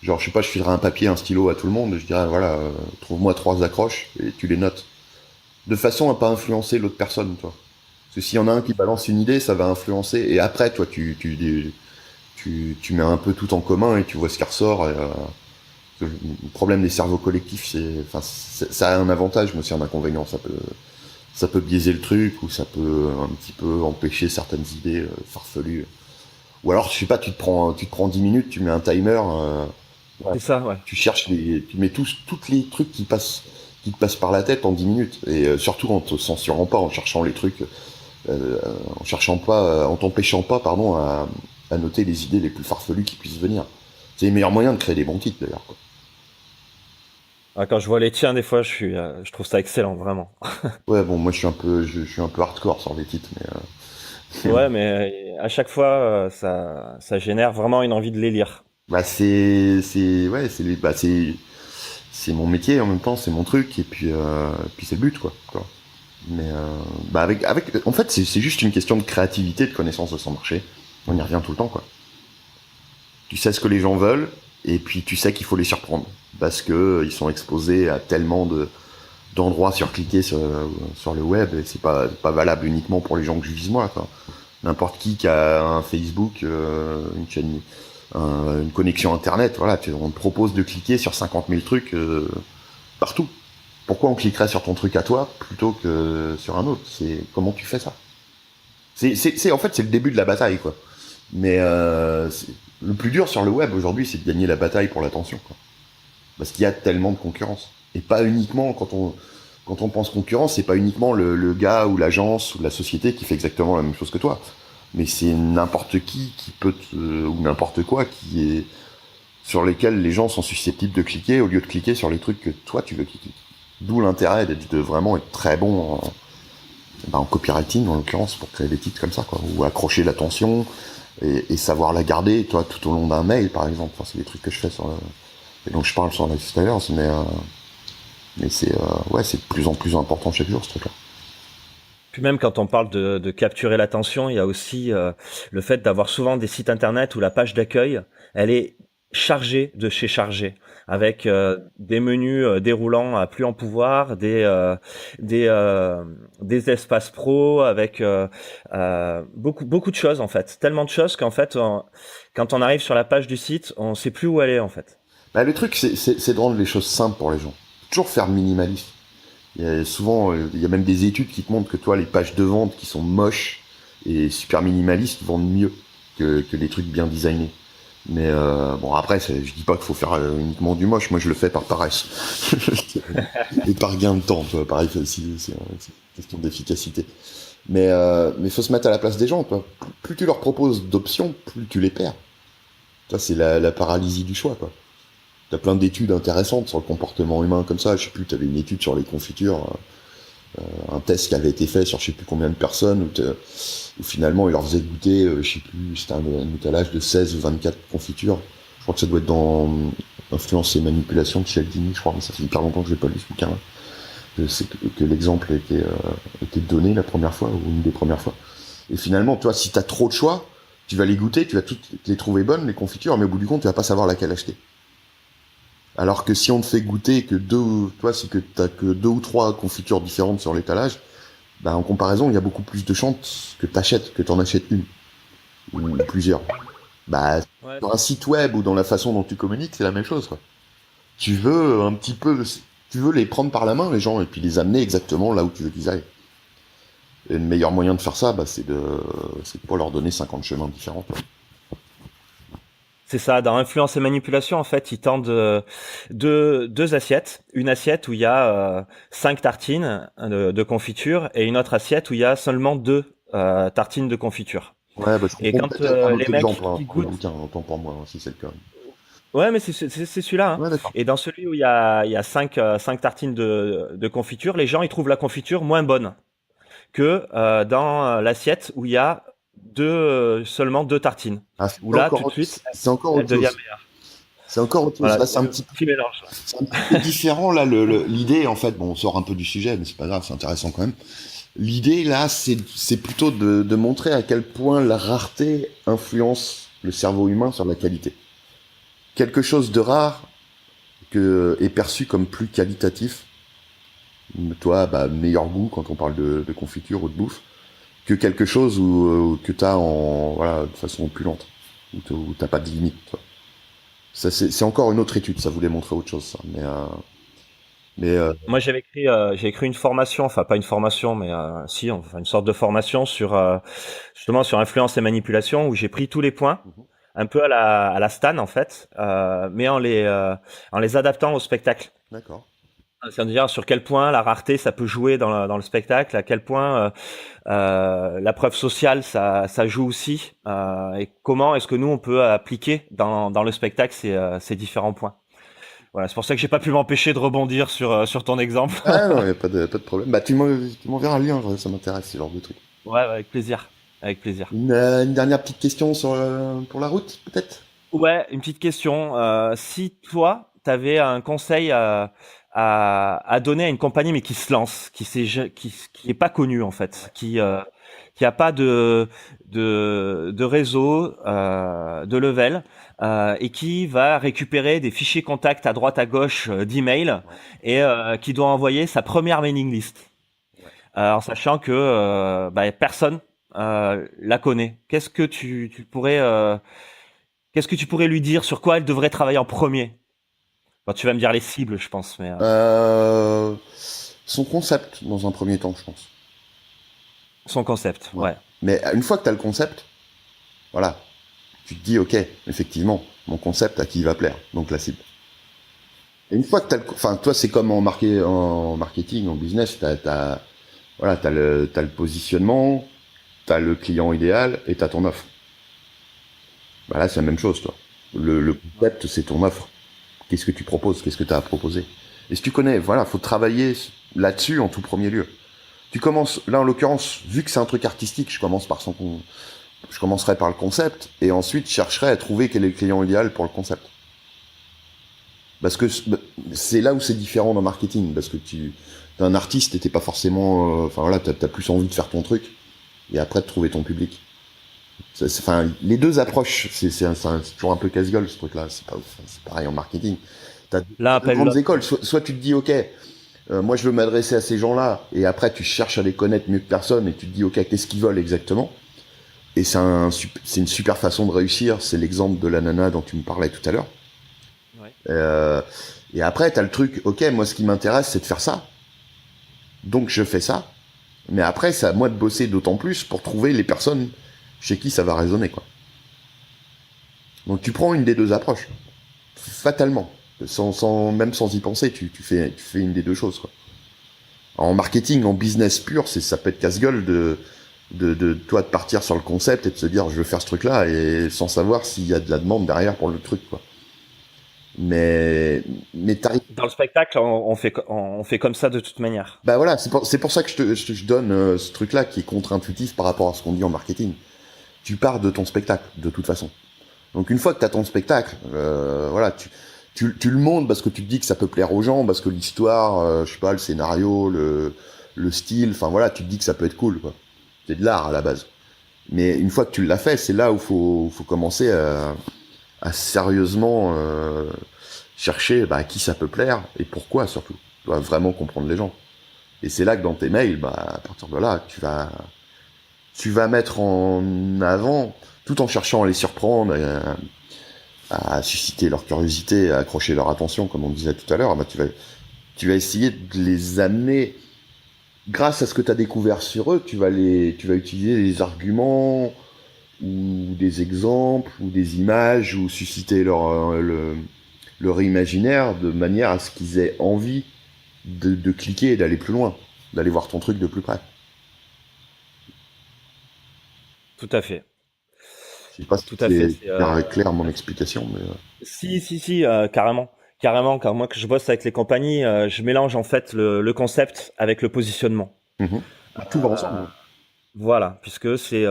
Genre, je sais pas, je filerais un papier, un stylo à tout le monde, et je dirais, voilà, trouve-moi 3 accroches, et tu les notes. De façon à pas influencer l'autre personne, toi. Parce que s'il y en a un qui balance une idée, ça va influencer, et après, toi, tu mets un peu tout en commun, et tu vois ce qui ressort, et, le problème des cerveaux collectifs, ça a un avantage, mais aussi un inconvénient. Ça peut biaiser le truc, ou ça peut un petit peu empêcher certaines idées farfelues. Ou alors, je sais pas, tu te prends 10 minutes, tu mets un timer, C'est ça, ouais. tu cherches tu mets toutes les trucs qui te passent par la tête en 10 minutes. Et surtout en te censurant pas, en cherchant les trucs, en cherchant pas, en t'empêchant pas, pardon, à noter les idées les plus farfelues qui puissent venir. C'est le meilleur moyen de créer des bons titres, d'ailleurs, quoi. Ah, quand je vois les tiens, des fois, je trouve ça excellent, vraiment. Ouais, bon, moi, je suis un peu hardcore sur les titres, mais, Ouais, mais à chaque fois, ça génère vraiment une envie de les lire. bah, ouais, c'est mon métier en même temps, c'est mon truc, et puis c'est le but, quoi. Mais, bah, en fait, c'est juste une question de créativité, de connaissance de son marché. On y revient tout le temps, quoi. Tu sais ce que les gens veulent, et puis tu sais qu'il faut les surprendre. Parce que ils sont exposés à tellement d'endroits surcliqués sur le web, et c'est pas valable uniquement pour les gens que je vise moi, quoi. N'importe qui a un Facebook, une chaîne, une connexion internet, voilà, on te propose de cliquer sur 50 000 trucs partout. Pourquoi on cliquerait sur ton truc à toi plutôt que sur un autre? C'est comment tu fais ça? En fait, c'est le début de la bataille, quoi. Mais le plus dur sur le web aujourd'hui, c'est de gagner la bataille pour l'attention, quoi. Parce qu'il y a tellement de concurrence. Et pas uniquement, quand on pense concurrence, c'est pas uniquement le gars ou l'agence ou la société qui fait exactement la même chose que toi. Mais c'est n'importe qui peut ou n'importe quoi qui est sur lesquels les gens sont susceptibles de cliquer au lieu de cliquer sur les trucs que toi tu veux cliquer. D'où l'intérêt de vraiment être très bon en copywriting en l'occurrence pour créer des titres comme ça, quoi, ou accrocher l'attention et savoir la garder, toi, tout au long d'un mail par exemple. Enfin, c'est des trucs que je fais et donc je parle sur Lifestyles, mais c'est de plus en plus important chaque jour ce truc-là. Puis même quand on parle de capturer l'attention, il y a aussi le fait d'avoir souvent des sites internet où la page d'accueil, elle est chargée de chez chargée, avec des menus déroulants à plus en pouvoir, des des espaces pro, avec beaucoup de choses en fait, tellement de choses qu'en fait, quand on arrive sur la page du site, on sait plus où aller en fait. Bah, le truc, c'est de rendre les choses simples pour les gens. Toujours faire minimaliste. Il y a souvent, il y a même des études qui te montrent que toi, les pages de vente qui sont moches et super minimalistes vendent mieux que les trucs bien designés. Mais bon, après, je dis pas qu'il faut faire uniquement du moche. Moi, je le fais par paresse et par gain de temps. Tu vois, pareil, c'est une question d'efficacité. Mais faut se mettre à la place des gens. Quoi. Plus tu leur proposes d'options, plus tu les perds. Ça, c'est la paralysie du choix, quoi. T'as plein d'études intéressantes sur le comportement humain comme ça. Je sais plus, t'avais une étude sur les confitures, un test qui avait été fait sur je sais plus combien de personnes, où finalement ils leur faisaient goûter, je sais plus, c'était un étalage de 16 ou 24 confitures. Je crois que ça doit être dans Influence et manipulation de Cialdini, je crois, mais ça fait hyper longtemps que j'ai pas lu ce bouquin-là. Je sais que l'exemple était donné la première fois, ou une des premières fois. Et finalement, toi, si t'as trop de choix, tu vas les goûter, tu vas toutes les trouver bonnes, les confitures, mais au bout du compte, tu vas pas savoir laquelle acheter. Alors que si on te fait goûter si que t'as que 2 ou 3 confitures différentes sur l'étalage, bah en comparaison, il y a beaucoup plus de chances que t'en achètes une ou plusieurs. Bah Ouais. sur un site web ou dans la façon dont tu communiques, c'est la même chose, quoi. Tu veux un petit peu, tu veux les prendre par la main les gens et puis les amener exactement là où tu veux qu'ils aillent. Et le meilleur moyen de faire ça, bah c'est de pas leur donner 50 chemins différents, quoi. C'est ça, dans influence et manipulation, en fait, ils tendent deux assiettes. Une assiette où il y a 5 tartines de confiture et une autre assiette où il y a seulement 2 tartines de confiture. Ouais, bah je Et comprends quand peut-être un les autre mecs exemple, hein, qui pour le goûtent... bouquin, autant pour moi, si c'est le cas. Ouais, mais c'est celui-là, hein. Ouais, d'accord. Et dans celui où il y a 5 tartines de confiture, les gens, ils trouvent la confiture moins bonne que dans l'assiette où il y a seulement 2 tartines. Ah, Où là, tout de suite, c'est encore elle autre devient chose. meilleure. C'est encore autre chose. Voilà, Là, c'est le petit mélange. c'est un petit peu différent. Là, l'idée, en fait, bon, on sort un peu du sujet, mais c'est pas grave, c'est intéressant quand même. L'idée, là, c'est plutôt de montrer à quel point la rareté influence le cerveau humain sur la qualité. Quelque chose de rare est perçu comme plus qualitatif. Toi, bah, meilleur goût quand on parle de confiture ou de bouffe, que quelque chose que t'as voilà, de façon opulente, où t'as pas de limite, toi. Ça, c'est encore une autre étude, ça voulait montrer autre chose, ça. Mais Moi, j'ai écrit une formation, enfin pas une formation, mais si, enfin une sorte de formation sur justement sur influence et manipulation, où j'ai pris tous les points, Mhm. un peu à la Stan en fait, mais en les adaptant au spectacle. D'accord. C'est-à-dire sur quel point la rareté ça peut jouer dans le spectacle, à quel point la preuve sociale ça joue aussi, et comment est-ce que nous on peut appliquer dans le spectacle ces différents points. Voilà, c'est pour ça que j'ai pas pu m'empêcher de rebondir sur ton exemple. Ah non, y a pas de problème. Bah, tu m'enverras le lien, ça m'intéresse, ce genre de truc. Ouais, ouais, avec plaisir. Avec plaisir. Une dernière petite question sur, pour la route, peut-être? Ouais, une petite question. Si toi, tu avais un conseil à donner à une compagnie, mais qui se lance, qui est pas connue en fait, qui a pas de réseau, de level, et qui va récupérer des fichiers contacts à droite à gauche d'email Ouais. et qui doit envoyer sa première mailing list. Ouais. En sachant que bah, personne la connaît. Tu pourrais qu'est-ce que tu pourrais lui dire sur quoi elle devrait travailler en premier? Bon, tu vas me dire les cibles, je pense, mais Euh, Son concept, dans un premier temps, je pense. son concept, Ouais. ouais. Mais une fois que tu as le concept, voilà, tu te dis, ok, effectivement, mon concept, à qui il va plaire, donc la cible. Et une fois que tu as le... Enfin, toi, c'est comme en marketing, en business, voilà, t'as le positionnement, t'as le client idéal et t'as ton offre. Bah là, c'est la même chose, toi. Le Ouais. concept, c'est ton offre. Qu'est-ce que tu proposes? Qu'est-ce que tu as à proposer? Et si tu connais, voilà, faut travailler là-dessus en tout premier lieu. Tu commences, là en l'occurrence, vu que c'est un truc artistique, je commencerai par le concept et ensuite je chercherai à trouver quel est le client idéal pour le concept. Parce que c'est là où c'est différent dans le marketing, parce que t'es un artiste et t'es pas forcément, enfin voilà, t'as plus envie de faire ton truc et après de trouver ton public. Enfin, les deux approches, c'est toujours un peu casse-gueule ce truc-là. C'est pareil en marketing. L'un T'as deux appelle grandes l'autre. écoles. Soit tu te dis, ok, moi je veux m'adresser à ces gens-là, et après tu cherches à les connaître mieux que personne, et tu te dis, ok, qu'est-ce qu'ils veulent exactement? Et c'est une super façon de réussir. C'est l'exemple de la nana dont tu me parlais tout à l'heure. Ouais. Euh, et après, t'as le truc, ok, moi ce qui m'intéresse, c'est de faire ça. Donc je fais ça. Mais après, c'est à moi de bosser d'autant plus pour trouver les personnes chez qui ça va résonner, quoi. Donc tu prends une des deux approches, fatalement. Même sans y penser, tu fais une des deux choses, quoi. En marketing, en business pur, ça peut être casse-gueule de toi de partir sur le concept et de se dire je veux faire ce truc-là et sans savoir s'il y a de la demande derrière pour le truc, quoi. Mais, mais t'arrives. Dans le spectacle, on fait comme ça de toute manière. Bah voilà, c'est pour ça que je donne ce truc-là qui est contre-intuitif par rapport à ce qu'on dit en marketing. Tu pars de ton spectacle, de toute façon. Donc une fois que tu as ton spectacle, voilà, tu le montes parce que tu te dis que ça peut plaire aux gens, parce que l'histoire, je sais pas, le scénario, le style, enfin voilà, tu te dis que ça peut être cool, quoi. C'est de l'art à la base. Mais une fois que tu l'as fait, c'est là où faut commencer à sérieusement chercher à qui ça peut plaire et pourquoi surtout. Tu dois vraiment comprendre les gens. Et c'est là que dans tes mails, à partir de là, tu vas mettre en avant, tout en cherchant à les surprendre, à susciter leur curiosité, à accrocher leur attention, comme on disait tout à l'heure, tu vas essayer de les amener, grâce à ce que tu as découvert sur eux, tu vas utiliser des arguments, ou des exemples, ou des images, ou susciter leur imaginaire de manière à ce qu'ils aient envie de cliquer et d'aller plus loin, d'aller voir ton truc de plus près. Tout à fait. Je sais pas si Tout à fait. c'est super clair mon explication, mais... Si, carrément. Carrément, car moi que je bosse avec les compagnies, je mélange en fait le concept avec le positionnement. Mhm. Tout va ensemble. Voilà, puisque c'est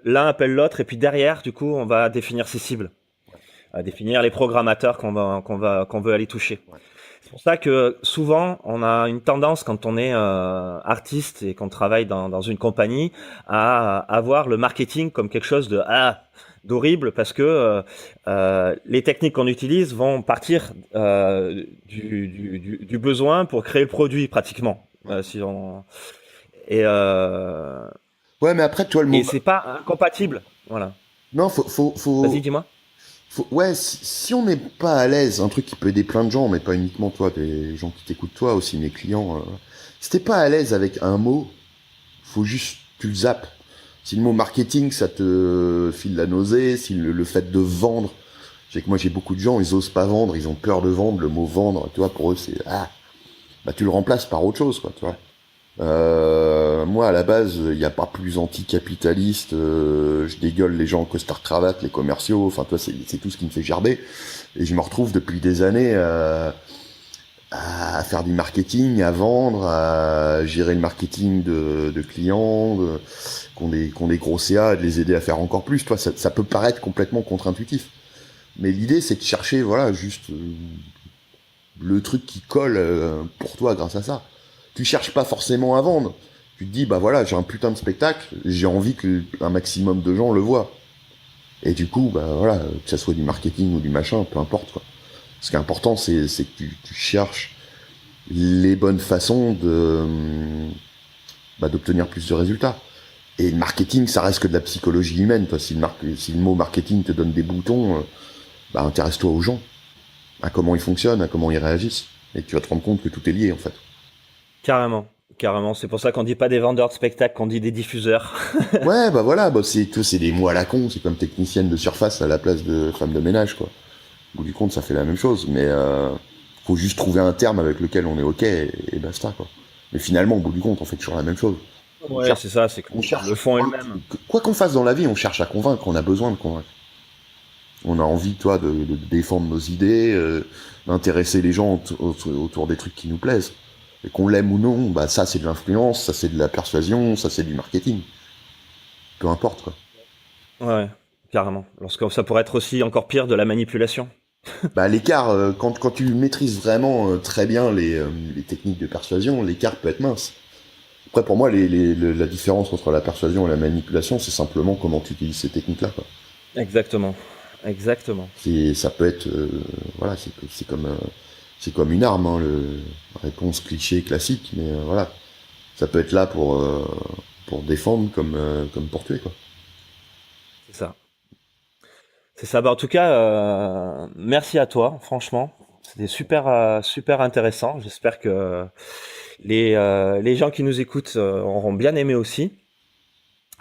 l'un appelle l'autre et puis derrière, du coup, on va définir ses cibles, définir les programmateurs qu'on veut aller toucher. Ouais. C'est pour ça que souvent, on a une tendance quand on est artiste et qu'on travaille dans une compagnie à avoir le marketing comme quelque chose d'horrible parce que les techniques qu'on utilise vont partir du besoin pour créer le produit pratiquement. Ouais. Si on et euh, Ouais, mais après, toi, le mot. et c'est pas incompatible. Voilà. Non, Vas-y, dis-moi. Ouais, si on n'est pas à l'aise, un truc qui peut aider plein de gens, mais pas uniquement toi, des gens qui t'écoutent toi, aussi mes clients, si t'es pas à l'aise avec un mot, faut juste, tu le zappes. Si le mot marketing, ça te file la nausée, si le fait de vendre, je sais que moi j'ai beaucoup de gens, ils osent pas vendre, ils ont peur de vendre, le mot vendre, tu vois, pour eux c'est, bah tu le remplaces par autre chose, quoi, tu vois. Moi, à la base, il n'y a pas plus anticapitaliste. Je dégueule les gens en costard-cravate, les commerciaux. Enfin, toi, c'est tout ce qui me fait gerber. Et je me retrouve depuis des années à faire du marketing, à vendre, à gérer le marketing de clients, qui ont des gros CA, de les aider à faire encore plus. Toi, ça peut paraître complètement contre-intuitif. Mais l'idée, c'est de chercher, voilà, juste le truc qui colle pour toi grâce à ça. Tu cherches pas forcément à vendre. Tu te dis, bah voilà, j'ai un putain de spectacle, j'ai envie que un maximum de gens le voient. Et du coup, bah voilà, que ça soit du marketing ou du machin, peu importe, quoi. Ce qui est important, c'est que tu cherches les bonnes façons d'obtenir plus de résultats. Et le marketing, ça reste que de la psychologie humaine. Toi, si le mot marketing te donne des boutons, intéresse-toi aux gens, à comment ils fonctionnent, à comment ils réagissent. Et tu vas te rendre compte que tout est lié, en fait. Carrément. C'est pour ça qu'on dit pas des vendeurs de spectacles, qu'on dit des diffuseurs. Ouais, bah voilà, c'est des mots à la con, c'est comme technicienne de surface à la place de femme de ménage, quoi. Au bout du compte, ça fait la même chose, mais faut juste trouver un terme avec lequel on est ok et basta, quoi. Mais finalement, au bout du compte, on fait toujours la même chose. Ouais, c'est ça, c'est qu'on cherche. Le fond est le même. Quoi qu'on fasse dans la vie, on cherche à convaincre, on a besoin de convaincre. On a envie, toi, de défendre nos idées, d'intéresser les gens autour des trucs qui nous plaisent. Et qu'on l'aime ou non, bah ça c'est de l'influence, ça c'est de la persuasion, ça c'est du marketing. Peu importe, quoi. Ouais, carrément. Lorsque ça pourrait être aussi encore pire, de la manipulation. Bah l'écart, quand tu maîtrises vraiment très bien les techniques de persuasion, l'écart peut être mince. Après pour moi, la différence entre la persuasion et la manipulation, c'est simplement comment tu utilises ces techniques-là, quoi. Exactement. Ça peut être, voilà, c'est comme une arme, hein, réponse cliché classique, mais voilà, ça peut être là pour défendre comme pour tuer, quoi. C'est ça. Bah, en tout cas, merci à toi, franchement. C'était super intéressant. J'espère que les gens qui nous écoutent auront bien aimé aussi.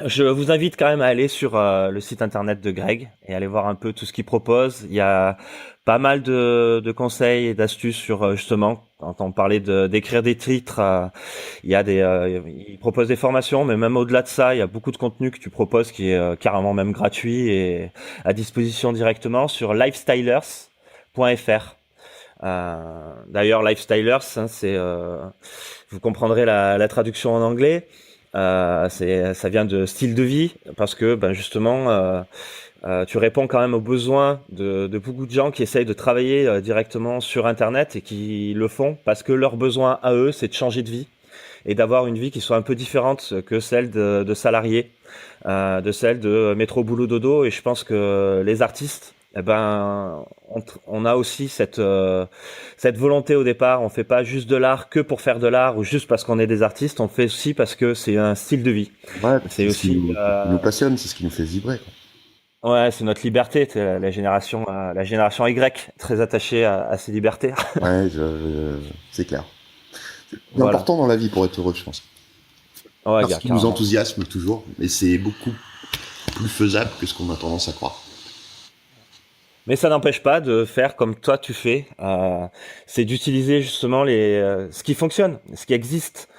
Je vous invite quand même à aller sur le site internet de Greg et aller voir un peu tout ce qu'il propose. Il y a pas mal de conseils et d'astuces sur justement, quand on parlait d'écrire des titres, il y a il propose des formations, mais même au-delà de ça, il y a beaucoup de contenu que tu proposes qui est carrément même gratuit et à disposition directement sur lifestylers.fr. D'ailleurs, lifestylers, hein, vous comprendrez la traduction en anglais. Ça vient de style de vie parce que justement tu réponds quand même aux besoins de beaucoup de gens qui essayent de travailler directement sur internet et qui le font parce que leur besoin à eux c'est de changer de vie et d'avoir une vie qui soit un peu différente que celle de salariés, de celle de métro boulot dodo. Et je pense que les artistes, on a aussi cette volonté au départ. On fait pas juste de l'art que pour faire de l'art ou juste parce qu'on est des artistes. On fait aussi parce que c'est un style de vie. Ouais, c'est aussi ce qui nous passionne, c'est ce qui nous fait vibrer, quoi. Ouais, c'est notre liberté. La génération Y, très attachée à ses libertés. Ouais, c'est clair. C'est important dans la vie pour être heureux, je pense. Ouais, parce qu'il nous enthousiasme toujours, mais c'est beaucoup plus faisable que ce qu'on a tendance à croire. Mais ça n'empêche pas de faire comme toi tu fais. C'est d'utiliser justement ce qui fonctionne, ce qui existe,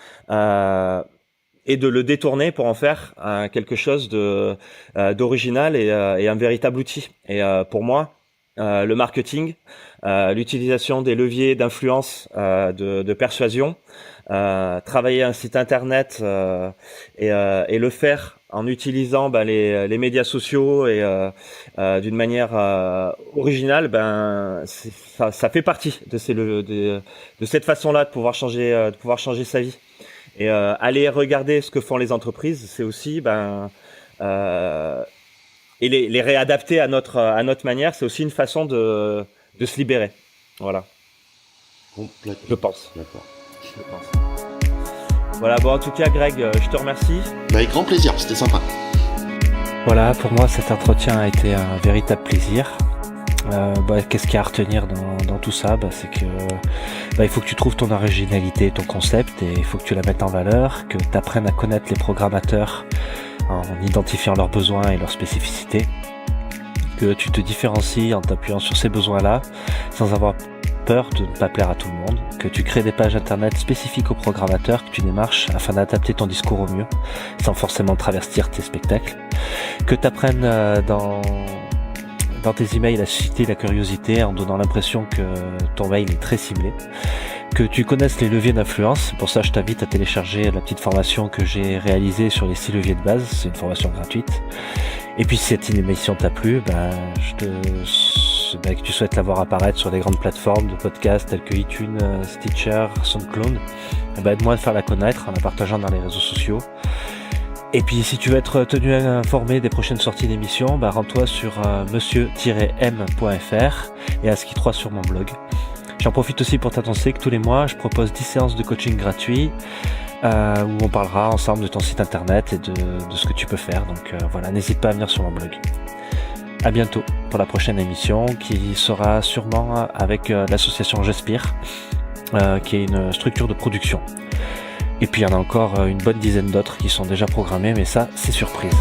et de le détourner pour en faire quelque chose d'original et un véritable outil. Et pour moi, le marketing, l'utilisation des leviers d'influence, de persuasion, travailler un site internet et le faire en utilisant les médias sociaux et d'une manière originale, ça fait partie de cette façon-là de pouvoir changer sa vie. Et aller regarder ce que font les entreprises, c'est aussi et les réadapter à notre manière, c'est aussi une façon de se libérer. Voilà. Complètement. Je pense. Voilà, bon, en tout cas, Greg, je te remercie. Avec grand plaisir, c'était sympa. Voilà, pour moi, cet entretien a été un véritable plaisir. Qu'est-ce qu'il y a à retenir dans tout ça? C'est que il faut que tu trouves ton originalité, ton concept, et il faut que tu la mettes en valeur, que tu apprennes à connaître les programmateurs en identifiant leurs besoins et leurs spécificités, que tu te différencies en t'appuyant sur ces besoins-là sans avoir peur de ne pas plaire à tout le monde, que tu crées des pages internet spécifiques aux programmateurs, que tu démarches afin d'adapter ton discours au mieux sans forcément travestir tes spectacles, que tu apprennes dans tes emails à susciter la curiosité en donnant l'impression que ton mail est très ciblé, que tu connaisses les leviers d'influence. Pour ça, je t'invite à télécharger la petite formation que j'ai réalisée sur les 6 leviers de base. C'est une formation gratuite. Et puis si cette émission t'a plu, que tu souhaites la voir apparaître sur des grandes plateformes de podcasts telles que iTunes, Stitcher, SoundCloud, aide-moi à faire la connaître en la partageant dans les réseaux sociaux. Et puis si tu veux être tenu informé des prochaines sorties d'émissions, rends-toi sur monsieur-m.fr et inscris 3 sur mon blog. J'en profite aussi pour t'annoncer que tous les mois, je propose 10 séances de coaching gratuit où on parlera ensemble de ton site internet et de ce que tu peux faire. Donc n'hésite pas à venir sur mon blog. À bientôt pour la prochaine émission qui sera sûrement avec l'association J'Aspire, qui est une structure de production. Et puis il y en a encore une bonne dizaine d'autres qui sont déjà programmées, mais ça, c'est surprise.